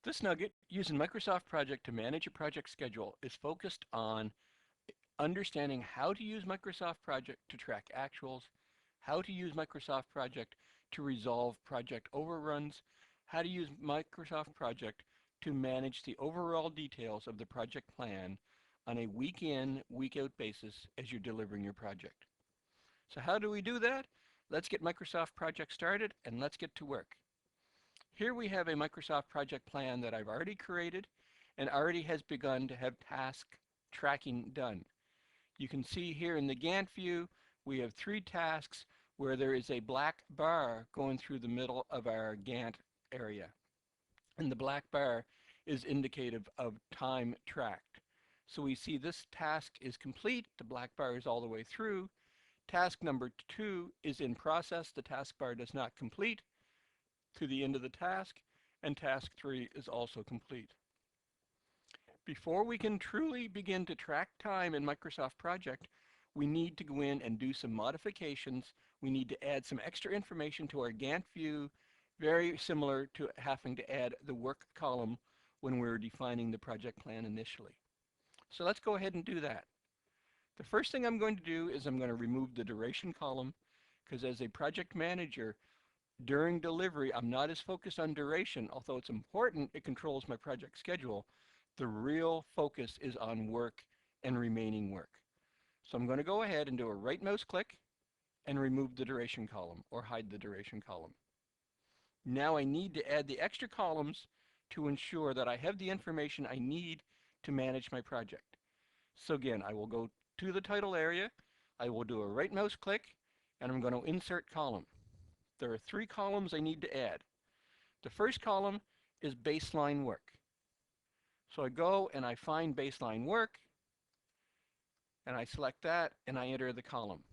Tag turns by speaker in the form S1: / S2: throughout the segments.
S1: This nugget, using Microsoft Project to manage a project schedule, is focused on understanding how to use Microsoft Project to track actuals, how to use Microsoft Project to resolve project overruns, how to use Microsoft Project to manage the overall details of the project plan on a week in, week out basis as you're delivering your project. So how do we do that? Let's get Microsoft Project started and let's get to work. Here we have a Microsoft project plan that I've already created and already has begun to have task tracking done. You can see here in the Gantt view, we have 3 tasks where there is a black bar going through the middle of our Gantt area. And the black bar is indicative of time tracked. So we see this task is complete, the black bar is all the way through. Task number 2 is in process, the task bar does not complete to the end of the task, and task 3 is also complete. Before we can truly begin to track time in Microsoft Project, we need to go in and do some modifications. We need to add some extra information to our Gantt view, very similar to having to add the work column when we were defining the project plan initially. So let's go ahead and do that. The first thing I'm going to do is I'm going to remove the duration column, because as a project manager, during delivery, I'm not as focused on duration, although it's important, it controls my project schedule. The real focus is on work and remaining work. So I'm going to go ahead and do a right mouse click and remove the duration column or hide the duration column. Now I need to add the extra columns to ensure that I have the information I need to manage my project. So again, I will go to the title area, I will do a right mouse click, and I'm going to insert column. There are 3 columns I need to add. The first column is baseline work. So I go and I find baseline work, and I select that, and I enter the column.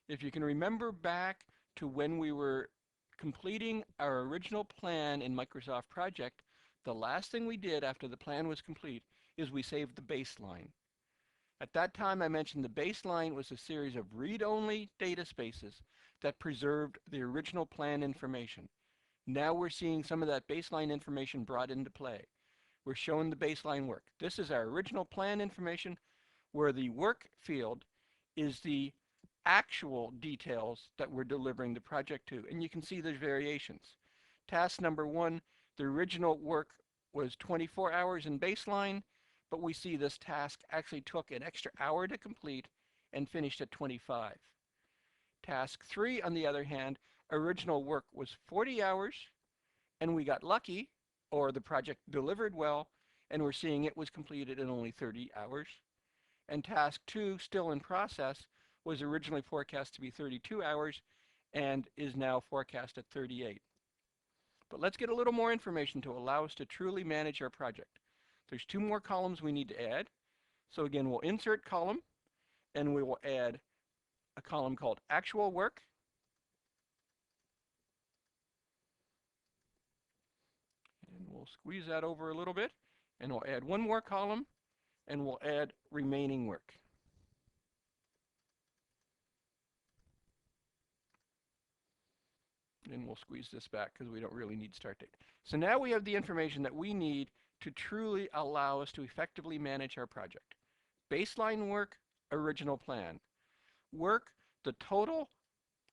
S1: If you can remember back to when we were completing our original plan in Microsoft Project, the last thing we did after the plan was complete is we saved the baseline. At that time, I mentioned the baseline was a series of read-only data spaces that preserved the original plan information. Now we're seeing some of that baseline information brought into play. We're showing the baseline work. This is our original plan information, where the work field is the actual details that we're delivering the project to. And you can see there's variations. Task number 1, the original work was 24 hours in baseline, but we see this task actually took an extra hour to complete and finished at 25. Task 3, on the other hand, original work was 40 hours, and we got lucky, or the project delivered well, and we're seeing it was completed in only 30 hours. And task 2, still in process, was originally forecast to be 32 hours and is now forecast at 38. But let's get a little more information to allow us to truly manage our project. There's 2 more columns we need to add. So again, we'll insert column, and we will add a column called actual work. And we'll squeeze that over a little bit, and we'll add 1 more column, and we'll add remaining work. And we'll squeeze this back because we don't really need start date. So now we have the information that we need to truly allow us to effectively manage our project. Baseline work, original plan. Work, the total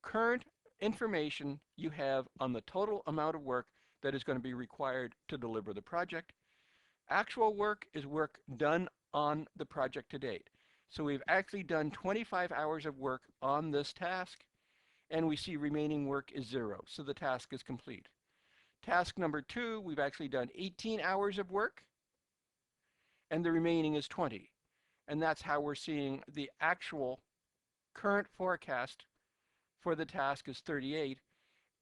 S1: current information you have on the total amount of work that is going to be required to deliver the project. Actual work is work done on the project to date. So we've actually done 25 hours of work on this task, and we see remaining work is 0, so the task is complete. Task number 2, we've actually done 18 hours of work, and the remaining is 20. And that's how we're seeing the actual current forecast for the task is 38,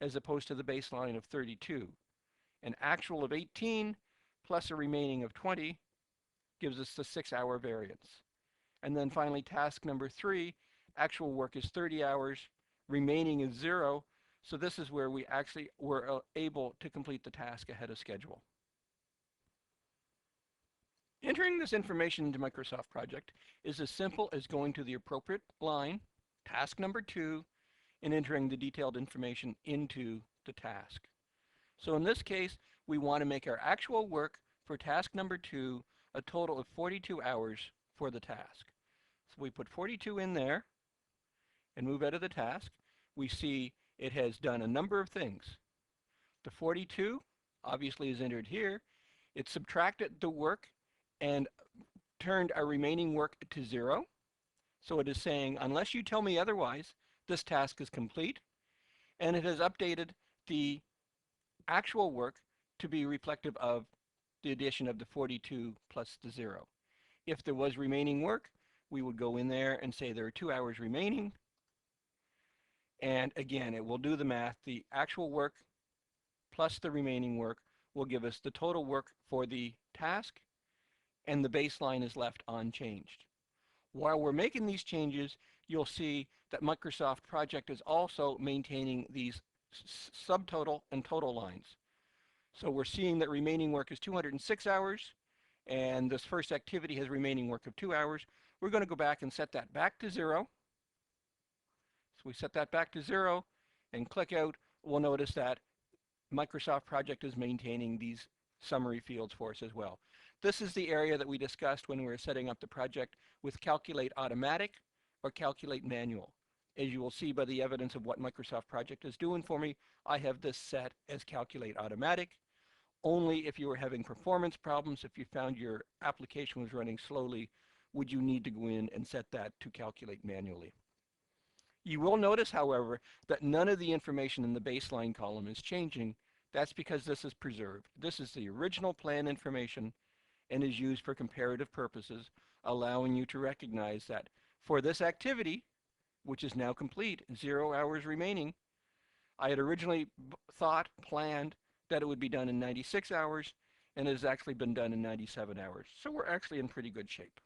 S1: as opposed to the baseline of 32. An actual of 18 plus a remaining of 20 gives us the 6-hour variance. And then finally, task number 3, actual work is 30 hours, remaining is 0, so this is where we actually were able to complete the task ahead of schedule. Entering this information into Microsoft Project is as simple as going to the appropriate line, task number 2, and entering the detailed information into the task. So in this case, we want to make our actual work for task number 2 a total of 42 hours for the task. So we put 42 in there and move out of the task. We see it has done a number of things. The 42 obviously is entered here. It subtracted the work and turned our remaining work to 0. So it is saying, unless you tell me otherwise, this task is complete. And it has updated the actual work to be reflective of the addition of the 42 plus the 0. If there was remaining work, we would go in there and say there are 2 hours remaining. And again, it will do the math. The actual work plus the remaining work will give us the total work for the task, and the baseline is left unchanged. While we're making these changes, you'll see that Microsoft Project is also maintaining these subtotal and total lines. So we're seeing that remaining work is 206 hours, and this first activity has remaining work of 2 hours. We're going to go back and set that back to 0. So we set that back to 0 and click out. We'll notice that Microsoft Project is maintaining these summary fields for us as well. This is the area that we discussed when we were setting up the project with Calculate Automatic or Calculate Manual. As you will see by the evidence of what Microsoft Project is doing for me, I have this set as Calculate Automatic. Only if you were having performance problems, if you found your application was running slowly, would you need to go in and set that to Calculate manually. You will notice, however, that none of the information in the baseline column is changing. That's because this is preserved. This is the original plan information and is used for comparative purposes, allowing you to recognize that for this activity, which is now complete, 0 hours remaining, I had originally planned that it would be done in 96 hours, and it has actually been done in 97 hours. So we're actually in pretty good shape.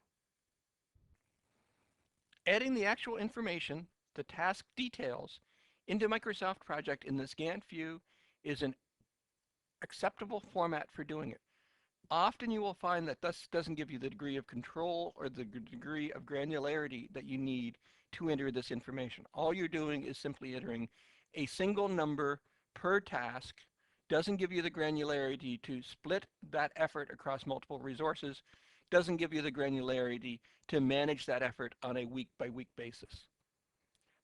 S1: Adding the actual information, the task details, into Microsoft Project in this Gantt view is an acceptable format for doing it. Often you will find that this doesn't give you the degree of control or the degree of granularity that you need to enter this information. All you're doing is simply entering a single number per task, doesn't give you the granularity to split that effort across multiple resources, doesn't give you the granularity to manage that effort on a week-by-week basis.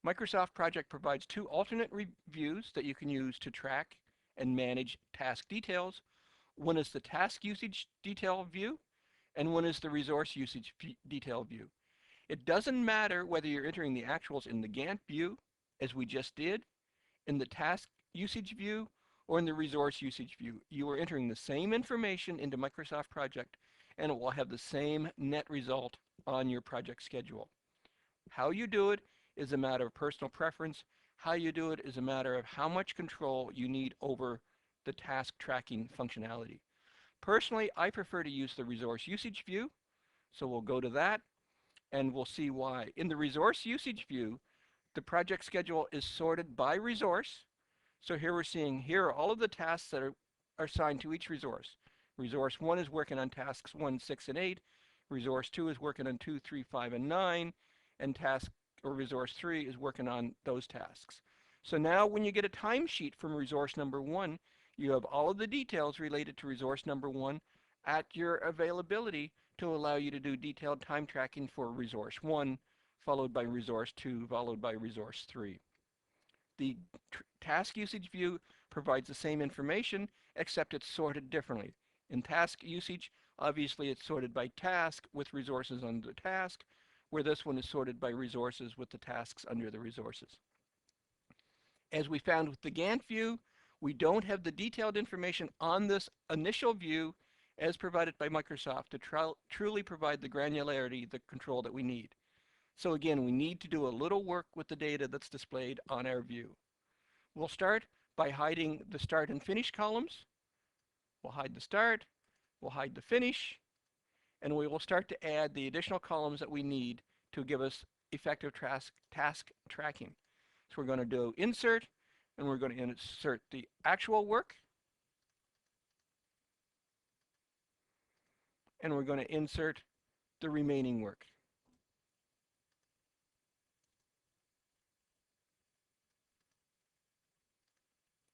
S1: Microsoft Project provides 2 alternate views that you can use to track and manage task details. One is the task usage detail view, and one is the resource usage detail view. It doesn't matter whether you're entering the actuals in the Gantt view, as we just did, in the task usage view, or in the resource usage view. You are entering the same information into Microsoft Project, and it will have the same net result on your project schedule. How you do it is a matter of personal preference. How you do it is a matter of how much control you need over the task tracking functionality. Personally, I prefer to use the resource usage view, so we'll go to that and we'll see why. In the resource usage view, the project schedule is sorted by resource. So here we're seeing here are all of the tasks that are assigned to each resource. Resource 1 is working on tasks 1, 6, and 8. Resource 2 is working on 2, 3, 5, and 9. And resource 3 is working on those tasks. So now when you get a timesheet from resource number 1, you have all of the details related to resource number 1 at your availability to allow you to do detailed time tracking for resource 1, followed by resource 2, followed by resource 3. The task usage view provides the same information, except it's sorted differently. In task usage, obviously it's sorted by task with resources under the task, where this one is sorted by resources with the tasks under the resources. As we found with the Gantt view, we don't have the detailed information on this initial view as provided by Microsoft to truly provide the granularity, the control that we need. So again, we need to do a little work with the data that's displayed on our view. We'll start by hiding the start and finish columns. We'll hide the start, we'll hide the finish, and we will start to add the additional columns that we need to give us effective task tracking. So we're going to do insert, and we're going to insert the actual work, and we're going to insert the remaining work.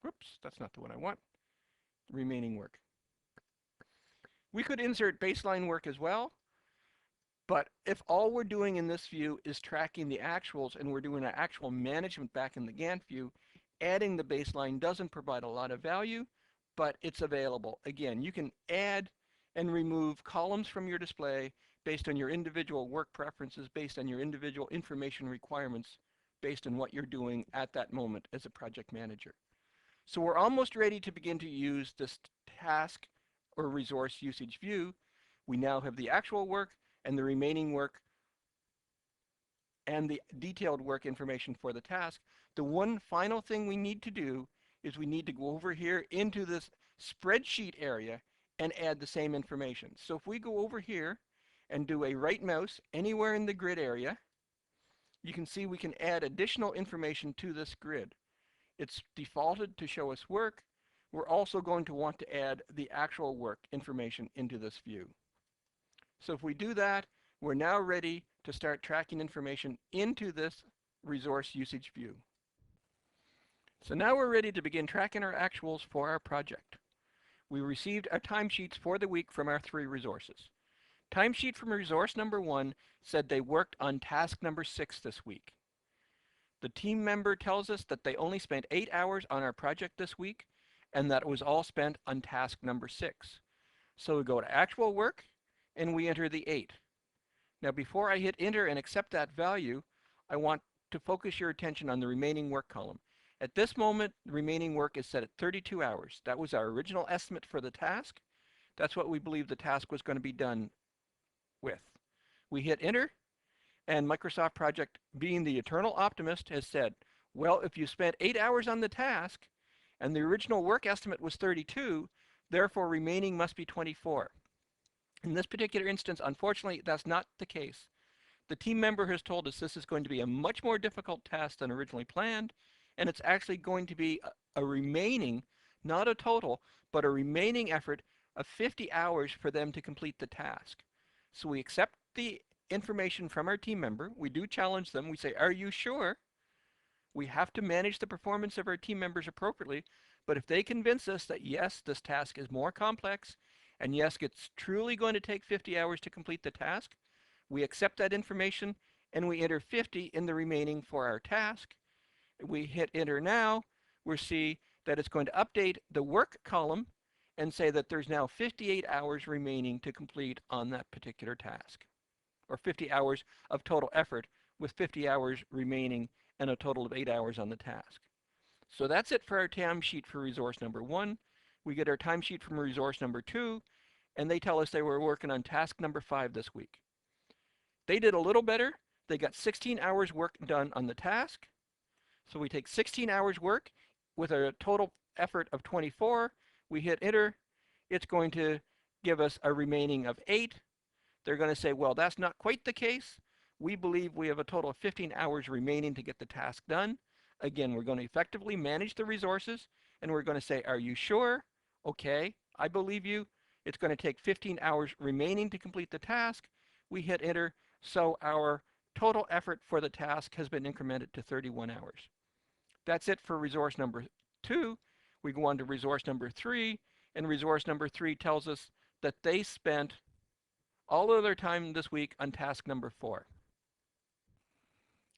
S1: Whoops, that's not the one I want. remaining work. We could insert baseline work as well, but if all we're doing in this view is tracking the actuals and we're doing an actual management back in the Gantt view, adding the baseline doesn't provide a lot of value, but it's available. Again, you can add and remove columns from your display based on your individual work preferences, based on your individual information requirements, based on what you're doing at that moment as a project manager. So we're almost ready to begin to use this task or resource usage view. We now have the actual work and the remaining work and the detailed work information for the task. The one final thing we need to do is we need to go over here into this spreadsheet area and add the same information. So if we go over here and do a right mouse anywhere in the grid area, you can see we can add additional information to this grid. It's defaulted to show us work. We're also going to want to add the actual work information into this view. So if we do that, we're now ready to start tracking information into this resource usage view. So now we're ready to begin tracking our actuals for our project. We received our timesheets for the week from our 3 resources. Timesheet from resource number 1 said they worked on task number 6 this week. The team member tells us that they only spent 8 hours on our project this week and that it was all spent on task number 6. So we go to actual work and we enter the 8. Now before I hit enter and accept that value, I want to focus your attention on the remaining work column. At this moment, the remaining work is set at 32 hours. That was our original estimate for the task. That's what we believe the task was going to be done with. We hit enter, and Microsoft Project, being the eternal optimist, has said, well, if you spent 8 hours on the task, and the original work estimate was 32, therefore remaining must be 24. In this particular instance, unfortunately, that's not the case. The team member has told us this is going to be a much more difficult task than originally planned, and it's actually going to be a remaining, not a total, but a remaining effort of 50 hours for them to complete the task. So we accept the information from our team member. We do challenge them. We say, are you sure? We have to manage the performance of our team members appropriately, but if they convince us that yes, this task is more complex, and yes, it's truly going to take 50 hours to complete the task, we accept that information and we enter 50 in the remaining for our task. We hit enter now, we see that it's going to update the work column and say that there's now 58 hours remaining to complete on that particular task, or 50 hours of total effort with 50 hours remaining and a total of 8 hours on the task. So that's it for our timesheet for resource number 1. We get our timesheet from resource number 2, and they tell us they were working on task number 5 this week. They did a little better. They got 16 hours work done on the task. So we take 16 hours work with a total effort of 24. We hit enter. It's going to give us a remaining of 8. They're going to say, well, that's not quite the case. We believe we have a total of 15 hours remaining to get the task done. Again, we're going to effectively manage the resources, and we're going to say, are you sure? Okay, I believe you. It's going to take 15 hours remaining to complete the task. We hit enter, so our total effort for the task has been incremented to 31 hours. That's it for resource number 2. We go on to resource number 3, and resource number 3 tells us that they spent all of their time this week on task number 4.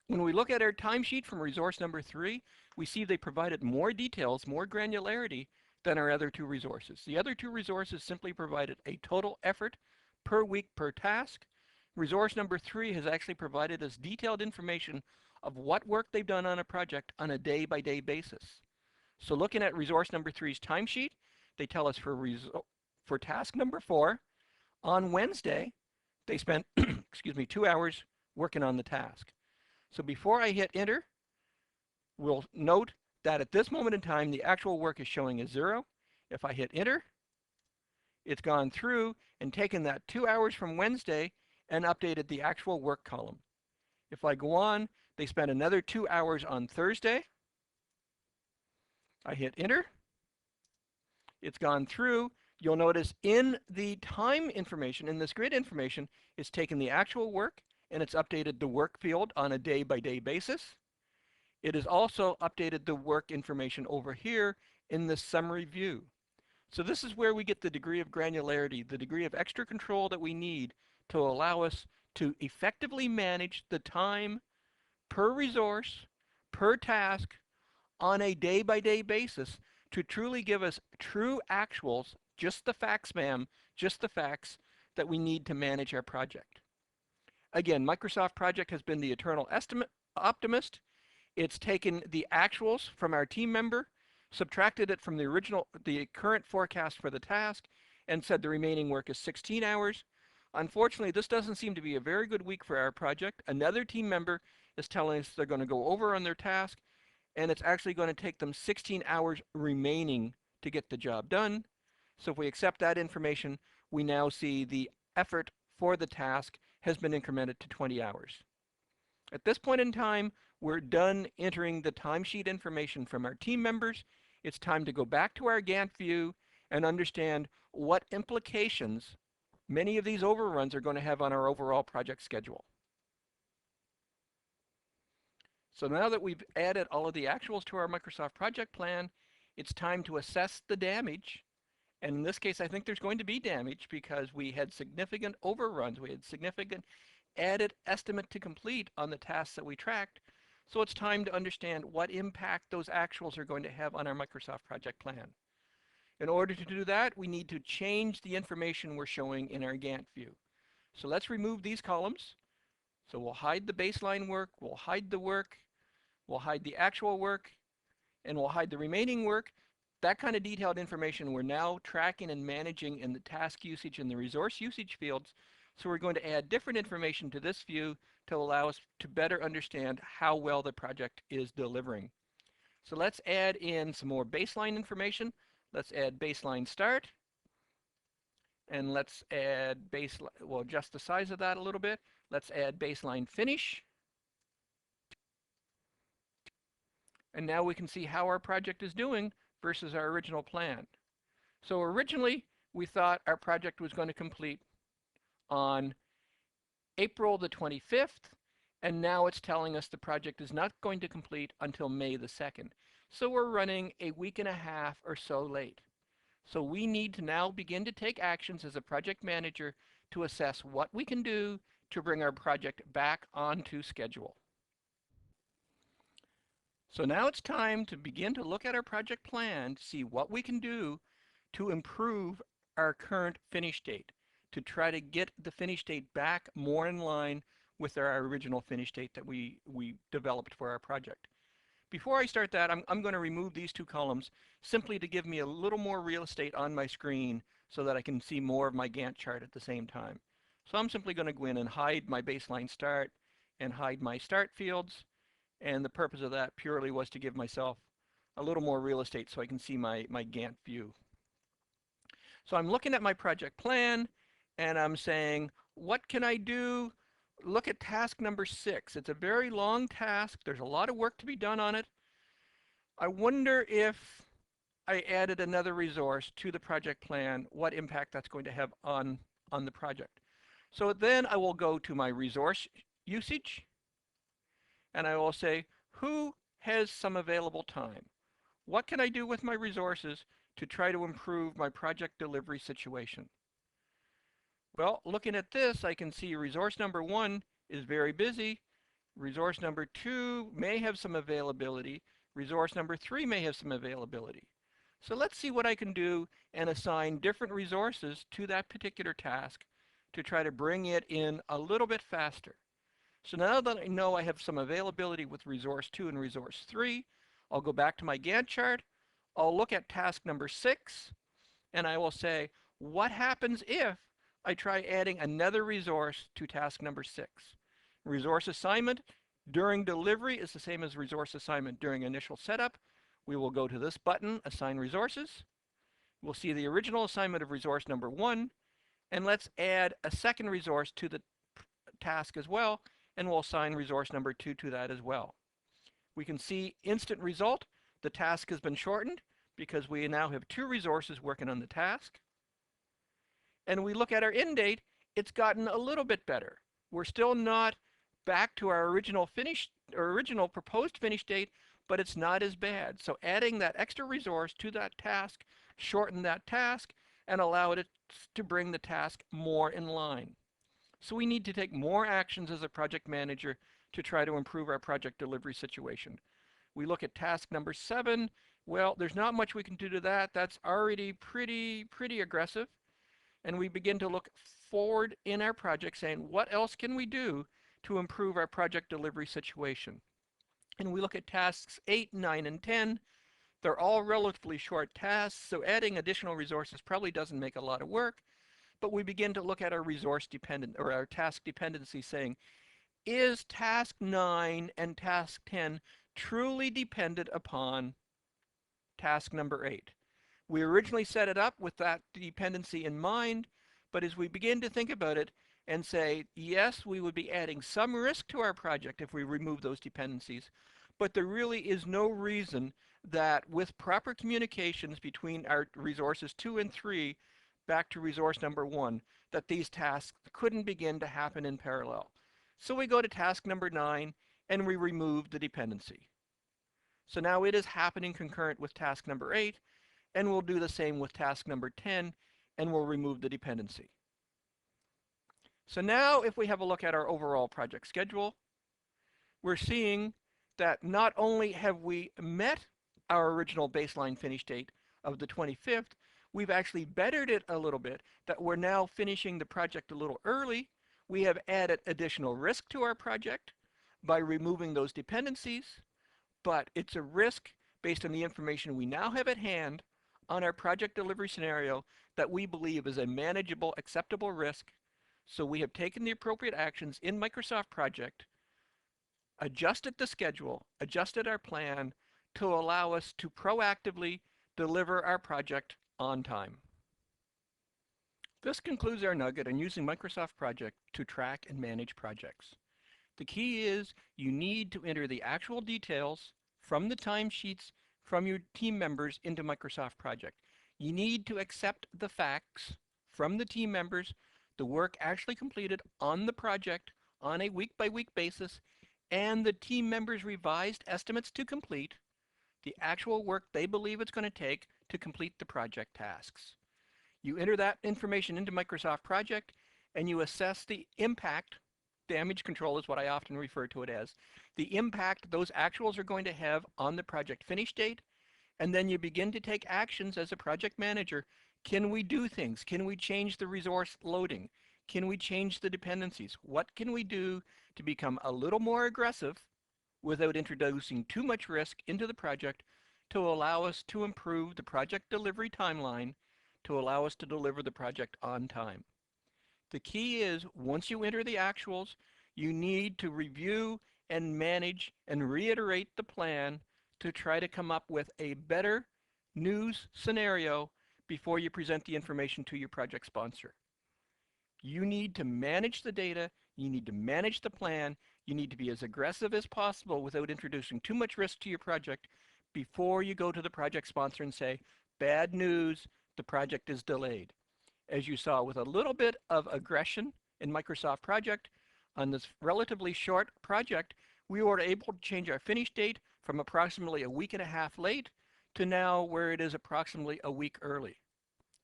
S1: When we look at our timesheet from resource number 3, we see they provided more details, more granularity than our other 2 resources. The other 2 resources simply provided a total effort per week per task. Resource number 3 has actually provided us detailed information of what work they've done on a project on a day-by-day basis. So looking at resource number 3's timesheet, they tell us for task number 4, on Wednesday, they spent 2 hours working on the task. So before I hit enter, we'll note that at this moment in time, the actual work is showing as 0. If I hit enter, it's gone through and taken that 2 hours from Wednesday and updated the actual work column. If I go on, they spent another 2 hours on Thursday. I hit enter. It's gone through. You'll notice in the time information, in this grid information, it's taken the actual work and it's updated the work field on a day-by-day basis. It has also updated the work information over here in the summary view. So this is where we get the degree of granularity, the degree of extra control that we need to allow us to effectively manage the time per resource, per task, on a day-by-day basis to truly give us true actuals, just the facts, ma'am, just the facts that we need to manage our project. Again, Microsoft Project has been the eternal optimist. It's taken the actuals from our team member, subtracted it from the current forecast for the task, and said the remaining work is 16 hours. Unfortunately, this doesn't seem to be a very good week for our project. Another team member is telling us they're going to go over on their task, and it's actually going to take them 16 hours remaining to get the job done. So if we accept that information, we now see the effort for the task has been incremented to 20 hours. At this point in time, we're done entering the timesheet information from our team members. It's time to go back to our Gantt view and understand what implications many of these overruns are going to have on our overall project schedule. So now that we've added all of the actuals to our Microsoft project plan, it's time to assess the damage. And in this case, I think there's going to be damage because we had significant overruns. We had significant added estimate to complete on the tasks that we tracked. So it's time to understand what impact those actuals are going to have on our Microsoft project plan. In order to do that, we need to change the information we're showing in our Gantt view. So let's remove these columns. So we'll hide the baseline work, we'll hide the work, we'll hide the actual work, and we'll hide the remaining work. That kind of detailed information we're now tracking and managing in the task usage and the resource usage fields. So we're going to add different information to this view to allow us to better understand how well the project is delivering. So let's add in some more baseline information. Let's add baseline start. And let's add baseline, we'll adjust the size of that a little bit. Let's add baseline finish. And now we can see how our project is doing versus our original plan. So originally, we thought our project was going to complete on April the 25th, and now it's telling us the project is not going to complete until May the 2nd. So we're running a week and a half or so late. So we need to now begin to take actions as a project manager to assess what we can do to bring our project back onto schedule. So now it's time to begin to look at our project plan to see what we can do to improve our current finish date, to try to get the finish date back more in line with our original finish date that we developed for our project. Before I start that, I'm going to remove these two columns simply to give me a little more real estate on my screen so that I can see more of my Gantt chart at the same time. So I'm simply going to go in and hide my baseline start and hide my start fields. And the purpose of that purely was to give myself a little more real estate so I can see my Gantt view. So I'm looking at my project plan and I'm saying, what can I do? Look at task number 6. It's a very long task. There's a lot of work to be done on it. I wonder if I added another resource to the project plan, what impact that's going to have on the project. So then I will go to my resource usage. And I will say, who has some available time? What can I do with my resources to try to improve my project delivery situation? Well, looking at this, I can see resource number 1 is very busy. Resource number 2 may have some availability. Resource number 3 may have some availability. So let's see what I can do and assign different resources to that particular task to try to bring it in a little bit faster. So now that I know I have some availability with resource 2 and resource 3, I'll go back to my Gantt chart. I'll look at task number 6, and I will say, what happens if I try adding another resource to task number 6? Resource assignment during delivery is the same as resource assignment during initial setup. We will go to this button, Assign Resources. We'll see the original assignment of resource number 1, and let's add a second resource to the task as well, and we'll assign resource number 2 to that as well. We can see instant result. The task has been shortened because we now have 2 resources working on the task. And we look at our end date, it's gotten a little bit better. We're still not back to our original proposed finish date, but it's not as bad. So adding that extra resource to that task shorten that task, and allow it to bring the task more in line. So we need to take more actions as a project manager to try to improve our project delivery situation. We look at task number 7. Well, there's not much we can do to that. That's already pretty aggressive. And we begin to look forward in our project saying, what else can we do to improve our project delivery situation? And we look at tasks 8, 9, and 10. They're all relatively short tasks, so adding additional resources probably doesn't make a lot of work. But we begin to look at our resource dependent or our task dependency, saying, is task 9 and task 10 truly dependent upon task number 8? We originally set it up with that dependency in mind, but as we begin to think about it and say, yes, we would be adding some risk to our project if we remove those dependencies, but there really is no reason that with proper communications between our resources 2 and 3 back to resource number 1, that these tasks couldn't begin to happen in parallel. So we go to task number 9 and we remove the dependency. So now it is happening concurrent with task number 8, and we'll do the same with task number 10, and we'll remove the dependency. So now if we have a look at our overall project schedule, we're seeing that not only have we met our original baseline finish date of the 25th, we've actually bettered it a little bit, that we're now finishing the project a little early. We have added additional risk to our project by removing those dependencies, but it's a risk based on the information we now have at hand on our project delivery scenario that we believe is a manageable, acceptable risk. So we have taken the appropriate actions in Microsoft Project, adjusted the schedule, adjusted our plan to allow us to proactively deliver our project on time. This concludes our nugget on using Microsoft Project to track and manage projects. The key is you need to enter the actual details from the timesheets from your team members into Microsoft Project. You need to accept the facts from the team members, the work actually completed on the project on a week-by-week basis, and the team members' revised estimates to complete the actual work they believe it's going to take to complete the project tasks. You enter that information into Microsoft Project and you assess the impact. Damage control is what I often refer to it as. The impact those actuals are going to have on the project finish date, and then you begin to take actions as a project manager. Can we do things? Can we change the resource loading? Can we change the dependencies? What can we do to become a little more aggressive without introducing too much risk into the project to allow us to improve the project delivery timeline, to allow us to deliver the project on time? The key is once you enter the actuals, you need to review and manage and reiterate the plan to try to come up with a better news scenario before you present the information to your project sponsor. You need to manage the data, you need to manage the plan, you need to be as aggressive as possible without introducing too much risk to your project before you go to the project sponsor and say, bad news, the project is delayed. As you saw with a little bit of aggression in Microsoft Project, on this relatively short project, we were able to change our finish date from approximately a week and a half late to now where it is approximately a week early.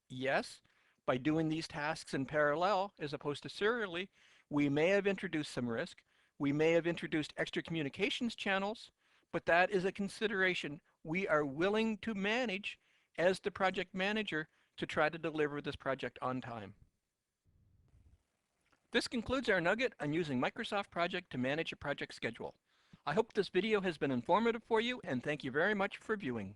S1: Yes, by doing these tasks in parallel as opposed to serially, we may have introduced some risk. We may have introduced extra communications channels, but that is a consideration we are willing to manage as the project manager to try to deliver this project on time. This concludes our nugget on using Microsoft Project to manage a project schedule. I hope this video has been informative for you, and thank you very much for viewing.